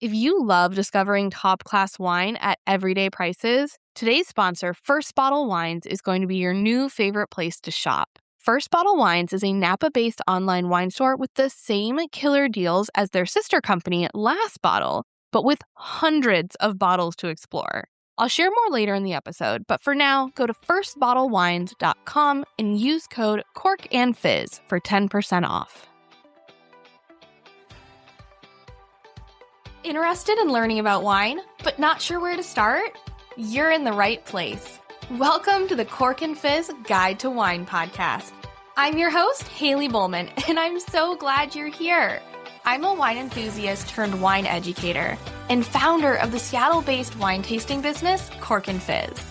If you love discovering top-class wine at everyday prices, today's sponsor, First Bottle Wines, is going to be your new favorite place to shop. First Bottle Wines is a Napa-based online wine store with the same killer deals as their sister company, Last Bottle, but with hundreds of bottles to explore. I'll share more later in the episode, but for now, go to firstbottlewines.com and use code CORKANDFIZZ for 10% off. Interested in learning about wine, but not sure where to start? You're in the right place. Welcome to the Cork and Fizz Guide to Wine podcast. I'm your host, Haley Bowman, and I'm so glad you're here. I'm a wine enthusiast turned wine educator and founder of the Seattle-based wine tasting business, Cork and Fizz.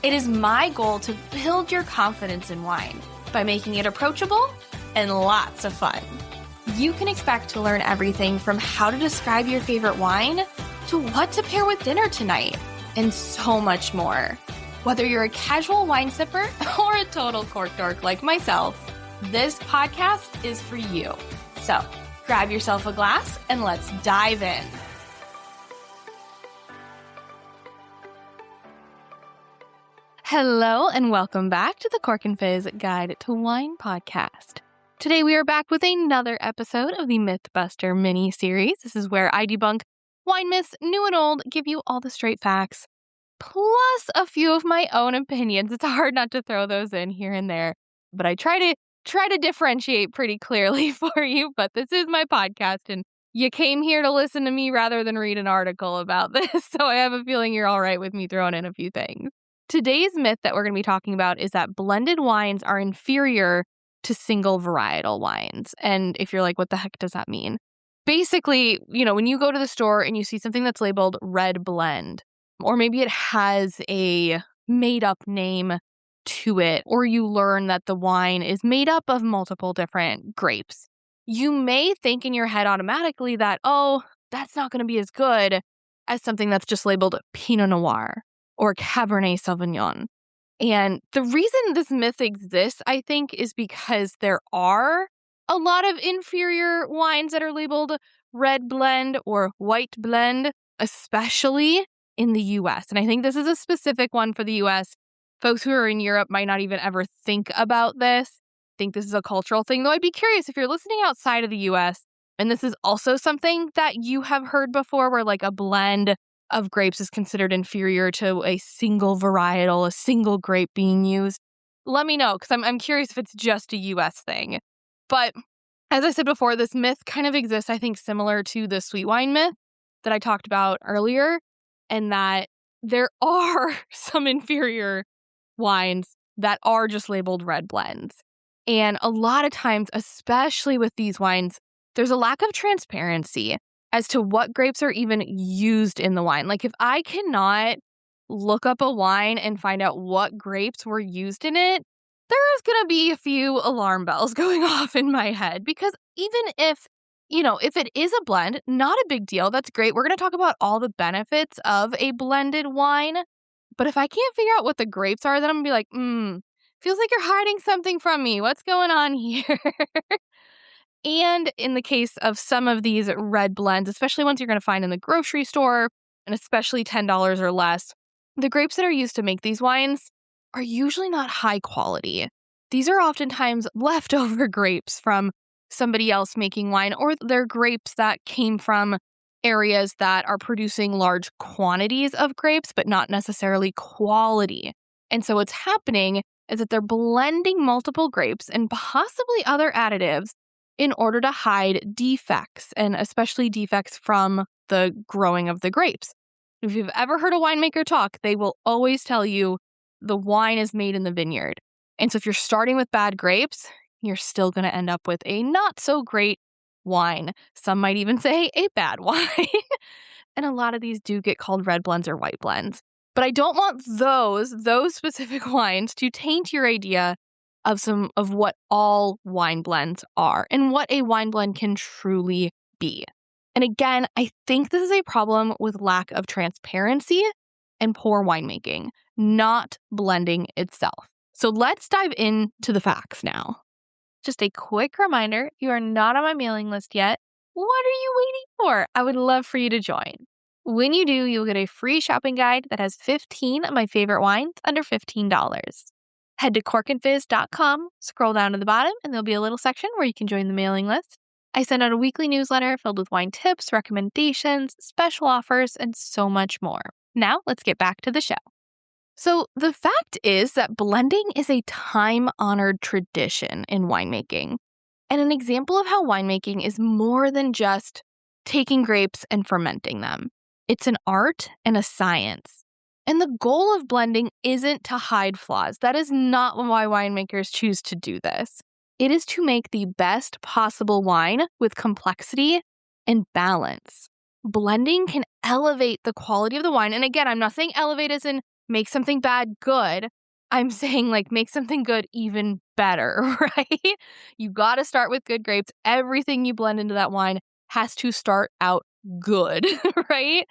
It is my goal to build your confidence in wine by making it approachable and lots of fun. You can expect to learn everything from how to describe your favorite wine to what to pair with dinner tonight, and so much more. Whether you're a casual wine sipper or a total cork dork like myself, this podcast is for you. So grab yourself a glass and let's dive in. Hello and welcome back to the Cork and Fizz Guide to Wine podcast. Today we are back with another episode of the Mythbuster mini-series. This is where I debunk wine myths, new and old, give you all the straight facts, plus a few of my own opinions. It's hard not to throw those in here and there, but I try to differentiate pretty clearly for you. But this is my podcast, and you came here to listen to me rather than read an article about this, so I have a feeling you're all right with me throwing in a few things. Today's myth that we're going to be talking about is that blended wines are inferior to single varietal wines. And if you're like, what the heck does that mean? Basically, when you go to the store and you see something that's labeled red blend, or maybe it has a made up name to it, or you learn that the wine is made up of multiple different grapes, you may think in your head automatically that, oh, that's not going to be as good as something that's just labeled Pinot Noir or Cabernet Sauvignon. And the reason this myth exists, I think, is because there are a lot of inferior wines that are labeled red blend or white blend, especially in the US. And I think this is a specific one for the US. Folks who are in Europe might not even ever think about this. I think this is a cultural thing, though I'd be curious if you're listening outside of the US, and this is also something that you have heard before, where like a blend of grapes is considered inferior to a single varietal, a single grape being used. Let me know, because I'm curious if it's just a US thing. But as I said before, this myth kind of exists, I think, similar to the sweet wine myth that I talked about earlier, and that there are some inferior wines that are just labeled red blends. And a lot of times, especially with these wines, there's a lack of transparency as to what grapes are even used in the wine. Like if I cannot look up a wine and find out what grapes were used in it, there is going to be a few alarm bells going off in my head, because even if it is a blend, not a big deal. That's great. We're going to talk about all the benefits of a blended wine. But if I can't figure out what the grapes are, then I'm going to be like, feels like you're hiding something from me. What's going on here? And in the case of some of these red blends, especially ones you're going to find in the grocery store, and especially $10 or less, the grapes that are used to make these wines are usually not high quality. These are oftentimes leftover grapes from somebody else making wine, or they're grapes that came from areas that are producing large quantities of grapes, but not necessarily quality. And so what's happening is that they're blending multiple grapes and possibly other additives in order to hide defects, and especially defects from the growing of the grapes. If you've ever heard a winemaker talk, they will always tell you the wine is made in the vineyard. And so if you're starting with bad grapes, you're still going to end up with a not so great wine. Some might even say a bad wine. And a lot of these do get called red blends or white blends. But I don't want those specific wines to taint your idea of what all wine blends are and what a wine blend can truly be. And again, I think this is a problem with lack of transparency and poor winemaking, not blending itself. So let's dive into the facts now. Just a quick reminder, if you are not on my mailing list yet, What are you waiting for? I would love for you to join. When you do, you'll get a free shopping guide that has 15 of my favorite wines under $15. Head to corkandfizz.com, scroll down to the bottom, and there'll be a little section where you can join the mailing list. I send out a weekly newsletter filled with wine tips, recommendations, special offers, and so much more. Now, let's get back to the show. So, the fact is that blending is a time-honored tradition in winemaking, and an example of how winemaking is more than just taking grapes and fermenting them. It's an art and a science. And the goal of blending isn't to hide flaws. That is not why winemakers choose to do this. It is to make the best possible wine with complexity and balance. Blending can elevate the quality of the wine. And again, I'm not saying elevate as in make something bad good. I'm saying like make something good even better, right? You got to start with good grapes. Everything you blend into that wine has to start out good, right?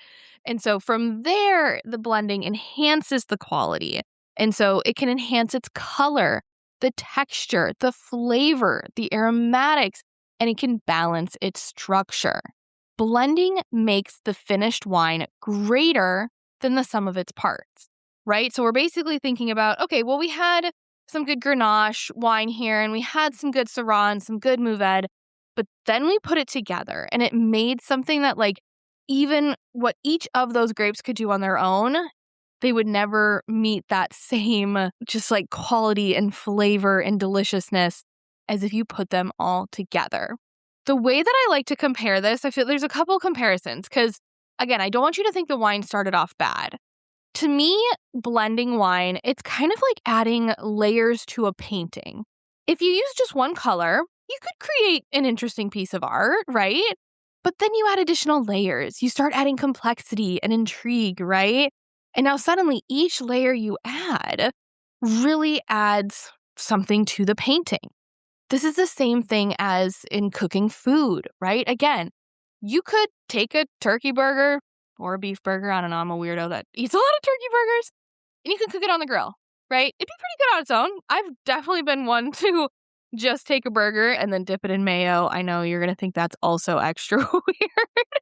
And so from there, the blending enhances the quality. And so it can enhance its color, the texture, the flavor, the aromatics, and it can balance its structure. Blending makes the finished wine greater than the sum of its parts, right? So we're basically thinking about, okay, well, we had some good Grenache wine here, and we had some good Syrah and some good Mourvedre, but then we put it together, and it made something that, like, even what each of those grapes could do on their own, they would never meet that same just like quality and flavor and deliciousness as if you put them all together. The way that I like to compare this, I feel there's a couple comparisons because, again, I don't want you to think the wine started off bad. To me, blending wine, it's kind of like adding layers to a painting. If you use just one color, you could create an interesting piece of art, right? But then you add additional layers. You start adding complexity and intrigue, right? And now suddenly each layer you add really adds something to the painting. This is the same thing as in cooking food, right? Again, you could take a turkey burger or a beef burger. I don't know. I'm a weirdo that eats a lot of turkey burgers. And you can cook it on the grill, right? It'd be pretty good on its own. I've definitely been one to just take a burger and then dip it in mayo. I know you're going to think that's also extra weird.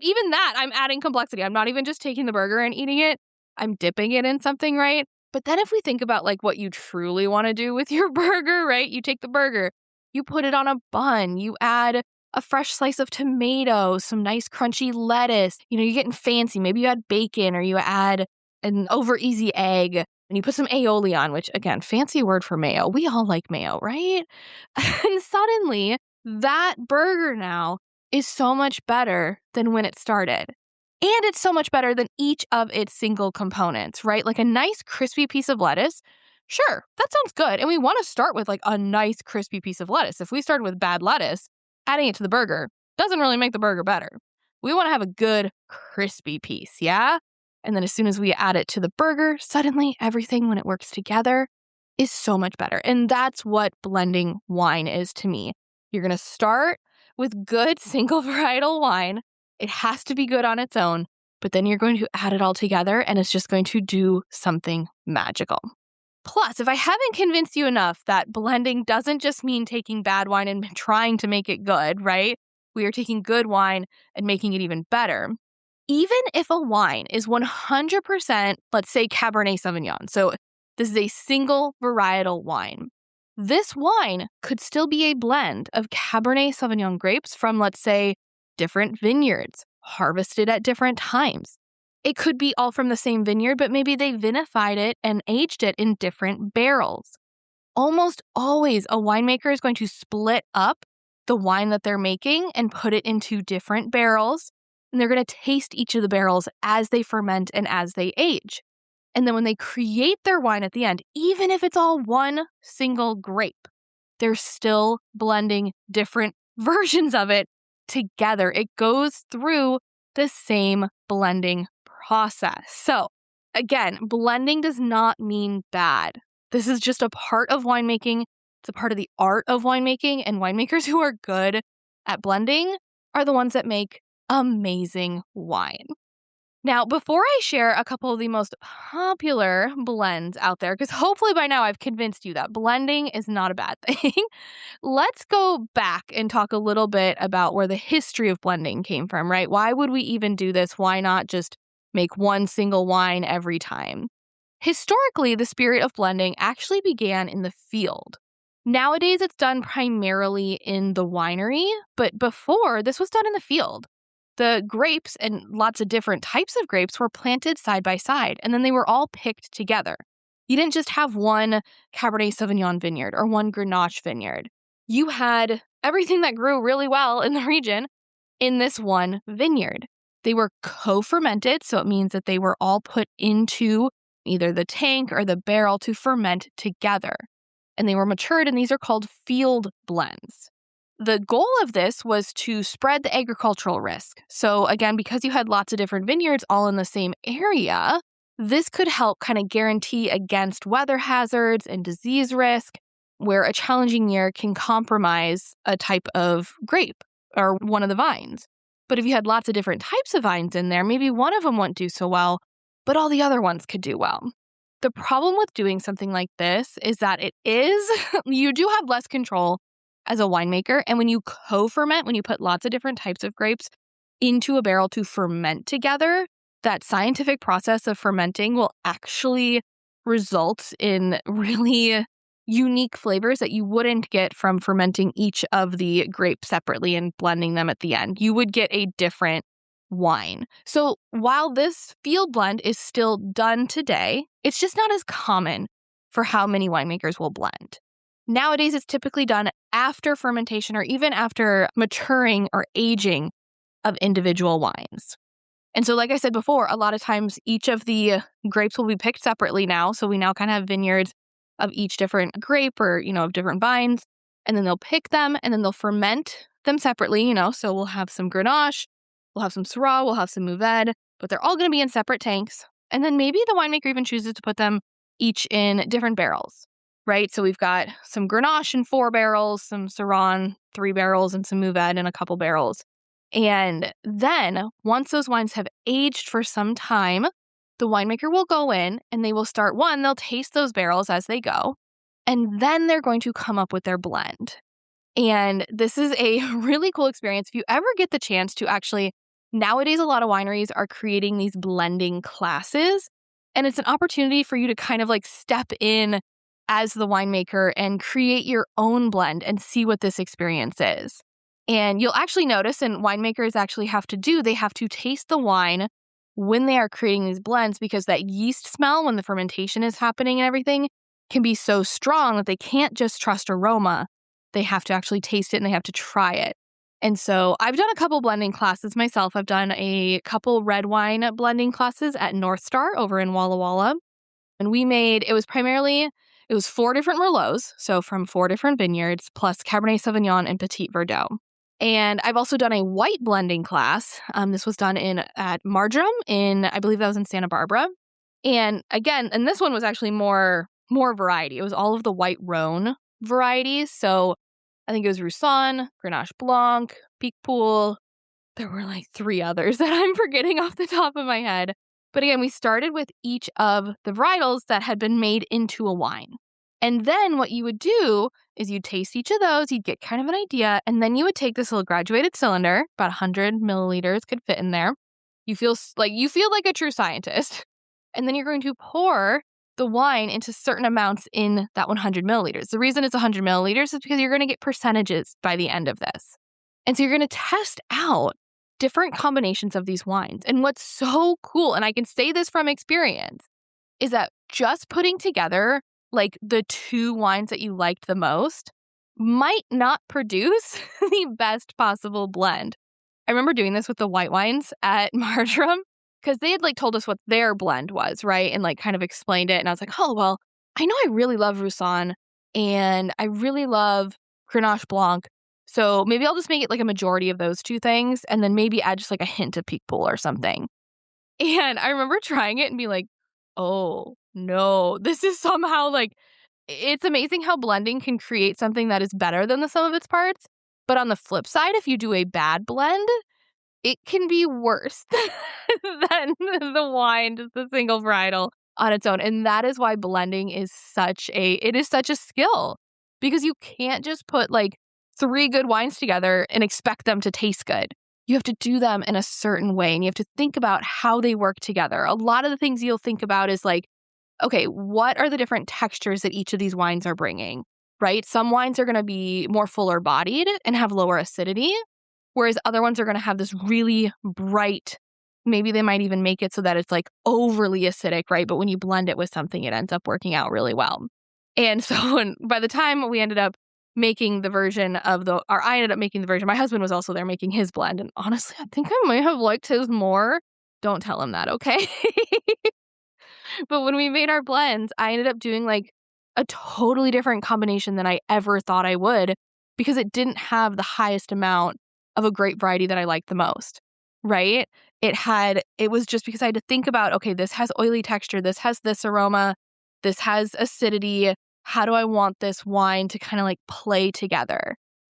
Even that, I'm adding complexity. I'm not even just taking the burger and eating it. I'm dipping it in something, right? But then if we think about like what you truly want to do with your burger, right? You take the burger, you put it on a bun, you add a fresh slice of tomato, some nice crunchy lettuce. You know, you're getting fancy. Maybe you add bacon or you add an over easy egg and you put some aioli on, which again, fancy word for mayo. We all like mayo, right? And suddenly that burger now is so much better than when it started. And it's so much better than each of its single components, right? Like a nice crispy piece of lettuce. Sure, that sounds good. And we want to start with like a nice crispy piece of lettuce. If we started with bad lettuce, adding it to the burger doesn't really make the burger better. We want to have a good crispy piece, yeah? And then as soon as we add it to the burger, suddenly everything, when it works together, is so much better. And that's what blending wine is to me. You're going to start with good single varietal wine. It has to be good on its own, but then you're going to add it all together and it's just going to do something magical. Plus, if I haven't convinced you enough that blending doesn't just mean taking bad wine and trying to make it good, right? We are taking good wine and making it even better. Even if a wine is 100%, let's say Cabernet Sauvignon, so this is a single varietal wine, this wine could still be a blend of Cabernet Sauvignon grapes from, let's say, different vineyards, harvested at different times. It could be all from the same vineyard, but maybe they vinified it and aged it in different barrels. Almost always, a winemaker is going to split up the wine that they're making and put it into different barrels, and they're going to taste each of the barrels as they ferment and as they age. And then when they create their wine at the end, even if it's all one single grape, they're still blending different versions of it together. It goes through the same blending process. So again, blending does not mean bad. This is just a part of winemaking. It's a part of the art of winemaking, and winemakers who are good at blending are the ones that make amazing wine. Now, before I share a couple of the most popular blends out there, because hopefully by now I've convinced you that blending is not a bad thing, let's go back and talk a little bit about where the history of blending came from, right? Why would we even do this? Why not just make one single wine every time? Historically, the spirit of blending actually began in the field. Nowadays, it's done primarily in the winery, but before, this was done in the field. The grapes and lots of different types of grapes were planted side by side, and then they were all picked together. You didn't just have one Cabernet Sauvignon vineyard or one Grenache vineyard. You had everything that grew really well in the region in this one vineyard. They were co-fermented, so it means that they were all put into either the tank or the barrel to ferment together. And they were matured, and these are called field blends. The goal of this was to spread the agricultural risk. So again, because you had lots of different vineyards all in the same area, this could help kind of guarantee against weather hazards and disease risk, where a challenging year can compromise a type of grape or one of the vines. But if you had lots of different types of vines in there, maybe one of them wouldn't do so well, but all the other ones could do well. The problem with doing something like this is that you do have less control as a winemaker. And when you co-ferment, when you put lots of different types of grapes into a barrel to ferment together, that scientific process of fermenting will actually result in really unique flavors that you wouldn't get from fermenting each of the grapes separately and blending them at the end. You would get a different wine. So while this field blend is still done today, it's just not as common for how many winemakers will blend. Nowadays, it's typically done after fermentation or even after maturing or aging of individual wines. And so, like I said before, a lot of times each of the grapes will be picked separately now. So we now kind of have vineyards of each different grape or, of different vines. And then they'll pick them and then they'll ferment them separately, So we'll have some Grenache, we'll have some Syrah, we'll have some Mourvèdre, but they're all going to be in separate tanks. And then maybe the winemaker even chooses to put them each in different barrels, right? So we've got some Grenache in 4 barrels, some Syrah in 3 barrels, and some Mourvèdre in a couple barrels. And then once those wines have aged for some time, the winemaker will go in and they will start they'll taste those barrels as they go, and then they're going to come up with their blend. And this is a really cool experience. If you ever get the chance to nowadays, a lot of wineries are creating these blending classes, and it's an opportunity for you to kind of step in as the winemaker and create your own blend and see what this experience is. And you'll actually notice, and winemakers they have to taste the wine when they are creating these blends, because that yeast smell when the fermentation is happening and everything can be so strong that they can't just trust aroma. They have to actually taste it and they have to try it. And so I've done a couple blending classes myself. I've done a couple red wine blending classes at North Star over in Walla Walla. And it was 4 different Merlots, so from 4 different vineyards, plus Cabernet Sauvignon and Petit Verdot. And I've also done a white blending class. This was done at Marjoram I believe that was in Santa Barbara. And again, this one was actually more variety. It was all of the white Rhone varieties. So I think it was Roussanne, Grenache Blanc, Picpoul. There were 3 others that I'm forgetting off the top of my head. But again, we started with each of the varietals that had been made into a wine. And then what you would do is you'd taste each of those, you'd get kind of an idea, and then you would take this little graduated cylinder, about 100 milliliters could fit in there. You feel like a true scientist. And then you're going to pour the wine into certain amounts in that 100 milliliters. The reason it's 100 milliliters is because you're going to get percentages by the end of this. And so you're going to test out different combinations of these wines. And what's so cool, and I can say this from experience, is that just putting together the 2 wines that you liked the most might not produce the best possible blend. I remember doing this with the white wines at Marjoram because they had told us what their blend was, right? And kind of explained it. And I was like, oh, well, I know I really love Roussanne and I really love Grenache Blanc. So maybe I'll just make it a majority of those 2 things and then maybe add just a hint of Picpoul or something. And I remember trying it and be like, oh, no, this is somehow it's amazing how blending can create something that is better than the sum of its parts. But on the flip side, if you do a bad blend, it can be worse than the wine, just the single varietal on its own. And that is why blending is such a skill, because you can't just put like 3 good wines together and expect them to taste good. You have to do them in a certain way, and you have to think about how they work together. A lot of the things you'll think about is like, okay, what are the different textures that each of these wines are bringing, right? Some wines are going to be more fuller bodied and have lower acidity, whereas other ones are going to have this really bright, maybe they might even make it so that it's like overly acidic, right? But when you blend it with something, it ends up working out really well. And so by the time we ended up making the version I ended up making the version, my husband was also there making his blend. And honestly, I think I might have liked his more. Don't tell him that, okay? But when we made our blends, I ended up doing like a totally different combination than I ever thought I would, because it didn't have the highest amount of a grape variety that I liked the most, right? It was just because I had to think about, okay, this has oily texture, this has this aroma, this has acidity. How do I want this wine to kind of like play together?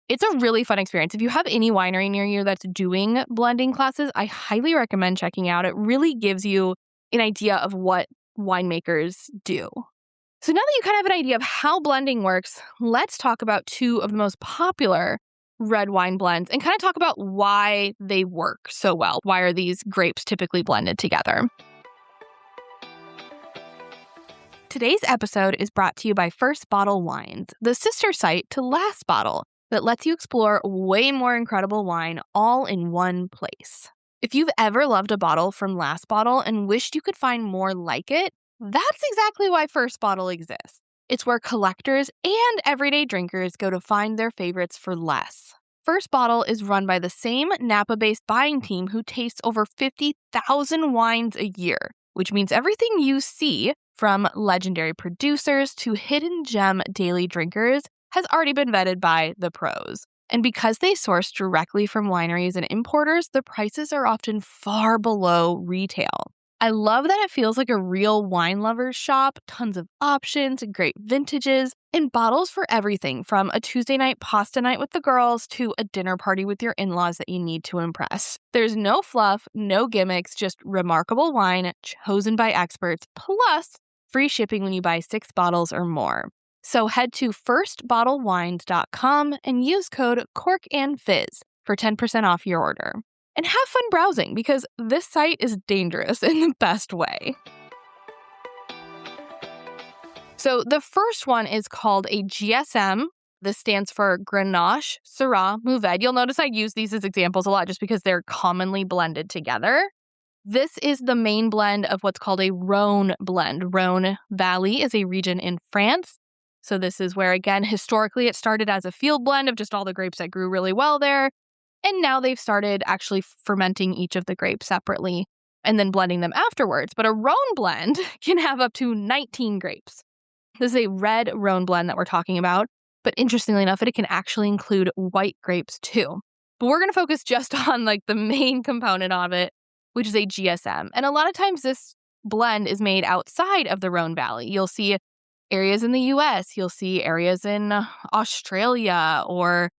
It's a really fun experience. If you have any winery near you that's doing blending classes, I highly recommend checking out. It really gives you an idea of what winemakers do. So now that you kind of have an idea of how blending works, let's talk about 2 of the most popular red wine blends and kind of talk about why they work so well. Why are these grapes typically blended together? Today's episode is brought to you by First Bottle Wines, the sister site to Last Bottle that lets you explore way more incredible wine all in one place. If you've ever loved a bottle from Last Bottle and wished you could find more like it, that's exactly why First Bottle exists. It's where collectors and everyday drinkers go to find their favorites for less. First Bottle is run by the same Napa-based buying team who tastes over 50,000 wines a year, which means everything you see, from legendary producers to hidden gem daily drinkers, has already been vetted by the pros. And because they source directly from wineries and importers, the prices are often far below retail. I love that it feels like a real wine lover's shop, tons of options, great vintages, and bottles for everything from a Tuesday night pasta night with the girls to a dinner party with your in-laws that you need to impress. There's no fluff, no gimmicks, just remarkable wine chosen by experts, plus free shipping when you buy 6 bottles or more. So head to firstbottlewines.com and use code CORKANDFIZZ for 10% off your order. And have fun browsing, because this site is dangerous in the best way. So the first one is called a GSM. This stands for Grenache, Syrah, Mourvèdre. You'll notice I use these as examples a lot just because they're commonly blended together. This is the main blend of what's called a Rhône blend. Rhône Valley is a region in France. So this is where, again, historically it started as a field blend of just all the grapes that grew really well there. And now they've started actually fermenting each of the grapes separately and then blending them afterwards. But a Rhône blend can have up to 19 grapes. This is a red Rhône blend that we're talking about. But interestingly enough, it can actually include white grapes too. But we're going to focus just on like the main component of it, which is a GSM. And a lot of times this blend is made outside of the Rhône Valley. You'll see areas in the US, you'll see areas in Australia or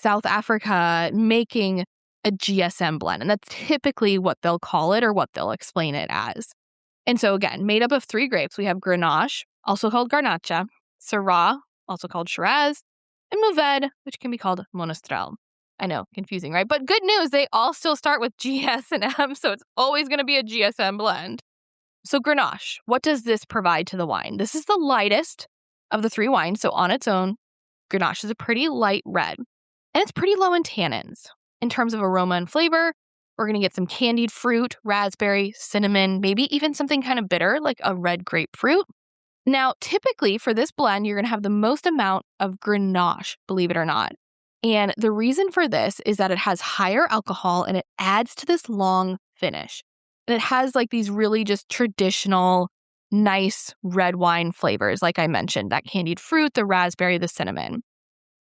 South Africa making a GSM blend. And that's typically what they'll call it or what they'll explain it as. And so again, made up of 3 grapes, we have Grenache, also called Garnacha, Syrah, also called Shiraz, and Mourvèdre, which can be called Monastrell. I know, confusing, right? But good news, they all still start with GS and M, so it's always going to be a GSM blend. So Grenache, what does this provide to the wine? This is the lightest of the 3 wines, so on its own, Grenache is a pretty light red. And it's pretty low in tannins. In terms of aroma and flavor, we're going to get some candied fruit, raspberry, cinnamon, maybe even something kind of bitter like a red grapefruit. Now, typically for this blend, you're going to have the most amount of Grenache, believe it or not. And the reason for this is that it has higher alcohol and it adds to this long finish. And it has like these really just traditional, nice red wine flavors, like I mentioned, that candied fruit, the raspberry, the cinnamon.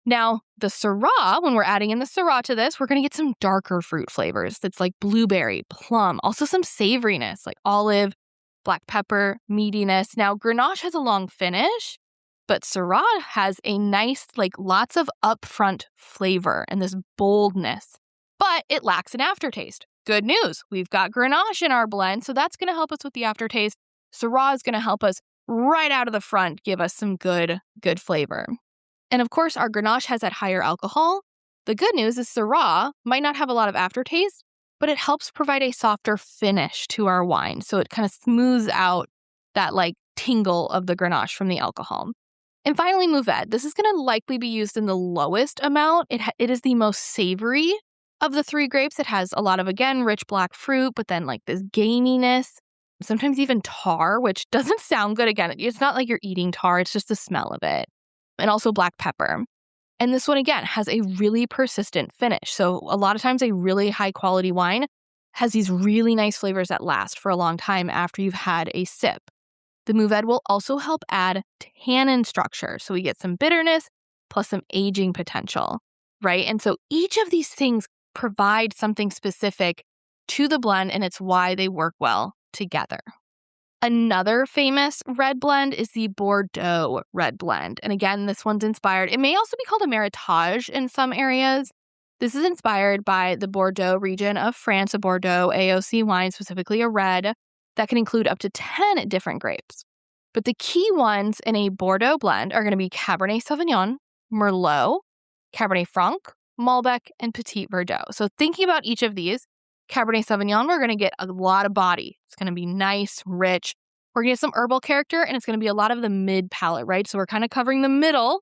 Now, the Syrah, when we're adding in the Syrah to this, we're going to get some darker fruit flavors. That's like blueberry, plum, also some savoriness like olive, black pepper, meatiness. Now, Grenache has a long finish, but Syrah has a nice, like lots of upfront flavor and this boldness, but it lacks an aftertaste. good news. We've got Grenache in our blend, so that's going to help us with the aftertaste. Syrah is going to help us right out of the front, give us some good flavor. And of course, our Grenache has that higher alcohol. The good news is Syrah might not have a lot of aftertaste, but it helps provide a softer finish to our wine. So it kind of smooths out that like tingle of the Grenache from the alcohol. And finally, Mourvèdre. This is going to likely be used in the lowest amount. It is the most savory of the three grapes. It has a lot of, again, rich black fruit, but then like this gaminess, sometimes even tar, which doesn't sound good. Again, it's not like you're eating tar. It's just the smell of it. And also black pepper. And this one, again, has a really persistent finish. So a lot of times a really high quality wine has these really nice flavors that last for a long time after you've had a sip. The Mourvèdre will also help add tannin structure. So we get some bitterness plus some aging potential, right? And so each of these things provide something specific to the blend, and it's why they work well together. Another famous red blend is the Bordeaux red blend. And again, this one's inspired. It may also be called a Meritage in some areas. This is inspired by the Bordeaux region of France, a Bordeaux AOC wine, specifically a red, that can include up to 10 different grapes. But the key ones in a Bordeaux blend are going to be Cabernet Sauvignon, Merlot, Cabernet Franc, Malbec, and Petit Verdot. So thinking about each of these, Cabernet Sauvignon, we're going to get a lot of body. It's going to be nice, rich. We're going to get some herbal character, and it's going to be a lot of the mid palate, right? So we're kind of covering the middle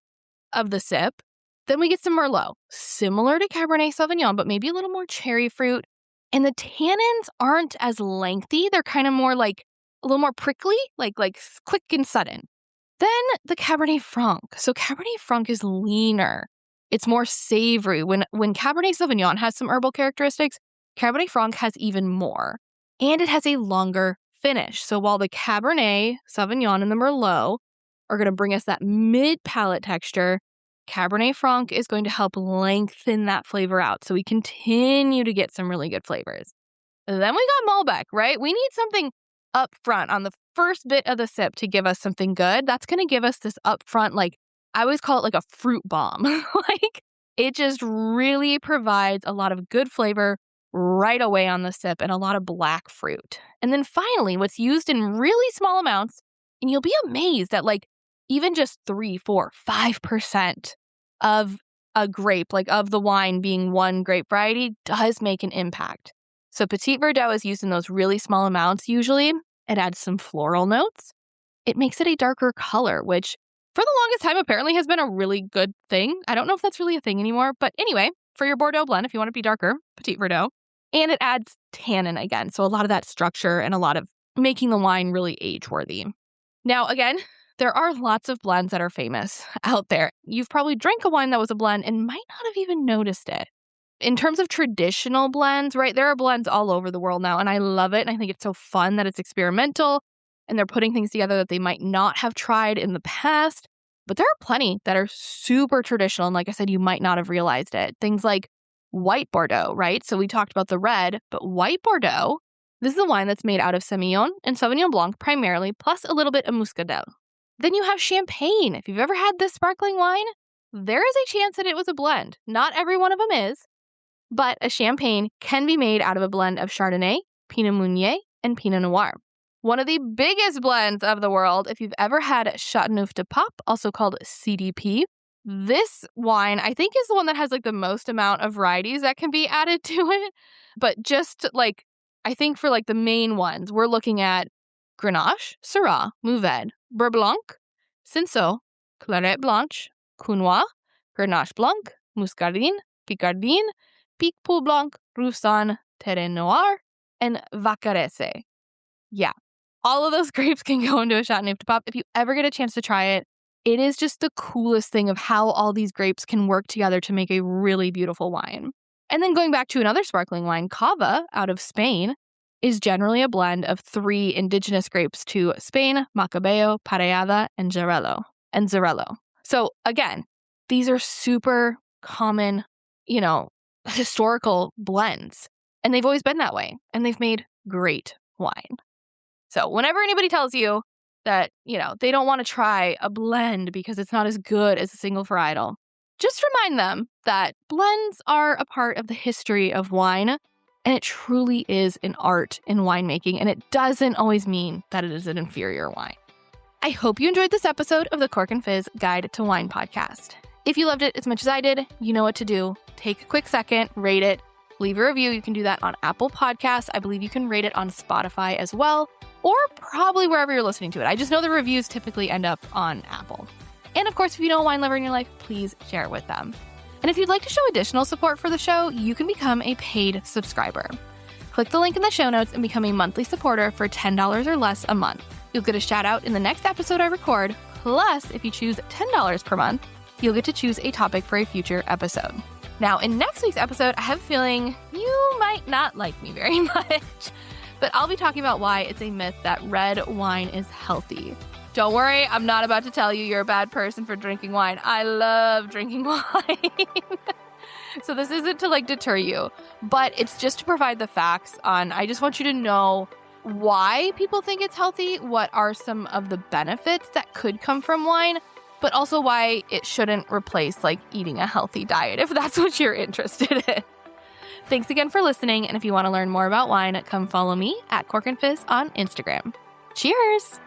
of the sip. Then we get some Merlot, similar to Cabernet Sauvignon, but maybe a little more cherry fruit. And the tannins aren't as lengthy. They're kind of more like a little more prickly, like quick and sudden. Then the Cabernet Franc. So Cabernet Franc is leaner. It's more savory. When Cabernet Sauvignon has some herbal characteristics, Cabernet Franc has even more. And it has a longer finish. So while the Cabernet Sauvignon and the Merlot are going to bring us that mid-palate texture, Cabernet Franc is going to help lengthen that flavor out. So we continue to get some really good flavors. Then we got Malbec, right? We need something up front on the first bit of the sip to give us something good. That's going to give us this upfront, like, I always call it like a fruit bomb. Like, it just really provides a lot of good flavor right away on the sip and a lot of black fruit. And then finally, what's used in really small amounts, and you'll be amazed at like even just 3, 4, 5% of a grape, like of the wine being one grape variety, does make an impact. So Petit Verdot is used in those really small amounts usually. It adds some floral notes. It makes it a darker color, which for the longest time apparently has been a really good thing. I don't know if that's really a thing anymore, but anyway, for your Bordeaux blend, if you want to be darker, Petit Verdot. And it adds tannin again, so a lot of that structure and a lot of making the wine really age-worthy. Now, again, there are lots of blends that are famous out there. You've probably drank a wine that was a blend and might not have even noticed it. In terms of traditional blends, right, there are blends all over the world now, and I love it, and I think it's so fun that it's experimental, and they're putting things together that they might not have tried in the past. But there are plenty that are super traditional, and like I said, you might not have realized it. Things like white Bordeaux, right? So we talked about the red, but white Bordeaux, this is a wine that's made out of Semillon and Sauvignon Blanc primarily, plus a little bit of Muscadel. Then you have Champagne. If you've ever had this sparkling wine, there is a chance that it was a blend. Not every one of them is, but a Champagne can be made out of a blend of Chardonnay, Pinot Meunier, and Pinot Noir. One of the biggest blends of the world, if you've ever had Châteauneuf du Pape, also called CDP, this wine, I think, is the one that has like the most amount of varieties that can be added to it. But just like, I think for like the main ones, we're looking at Grenache, Syrah, Mourvèdre, Beurre Blanc, Cinsault, Clairette Blanche, Counois, Grenache Blanc, Muscardine, Picardine, Picpoul Blanc, Roussanne, Terrain Noir, and Vacarese. Yeah, all of those grapes can go into a Châteauneuf du Pape. If you ever get a chance to try it, it is just the coolest thing of how all these grapes can work together to make a really beautiful wine. And then going back to another sparkling wine, Cava, out of Spain, is generally a blend of 3 indigenous grapes to Spain: Macabeo, Parellada, and Xarel·lo. So again, these are super common, historical blends. And they've always been that way. And they've made great wine. So whenever anybody tells you that, they don't want to try a blend because it's not as good as a single varietal, just remind them that blends are a part of the history of wine. And it truly is an art in winemaking, and it doesn't always mean that it is an inferior wine. I hope you enjoyed this episode of the Cork and Fizz Guide to Wine podcast. If you loved it as much as I did, you know what to do. Take a quick second, rate it, leave a review. You can do that on Apple Podcasts. I believe you can rate it on Spotify as well, or probably wherever you're listening to it. I just know the reviews typically end up on Apple. And of course, if you know a wine lover in your life, please share it with them. And if you'd like to show additional support for the show, you can become a paid subscriber. Click the link in the show notes and become a monthly supporter for $10 or less a month. You'll get a shout out in the next episode I record. Plus, if you choose $10 per month, you'll get to choose a topic for a future episode. Now, in next week's episode, I have a feeling you might not like me very much, but I'll be talking about why it's a myth that red wine is healthy. Don't worry, I'm not about to tell you you're a bad person for drinking wine. I love drinking wine. So this isn't to deter you, but it's just to provide the facts on, I just want you to know why people think it's healthy, what are some of the benefits that could come from wine, but also why it shouldn't replace eating a healthy diet if that's what you're interested in. Thanks again for listening, and if you want to learn more about wine, come follow me at Cork and Fizz on Instagram. Cheers!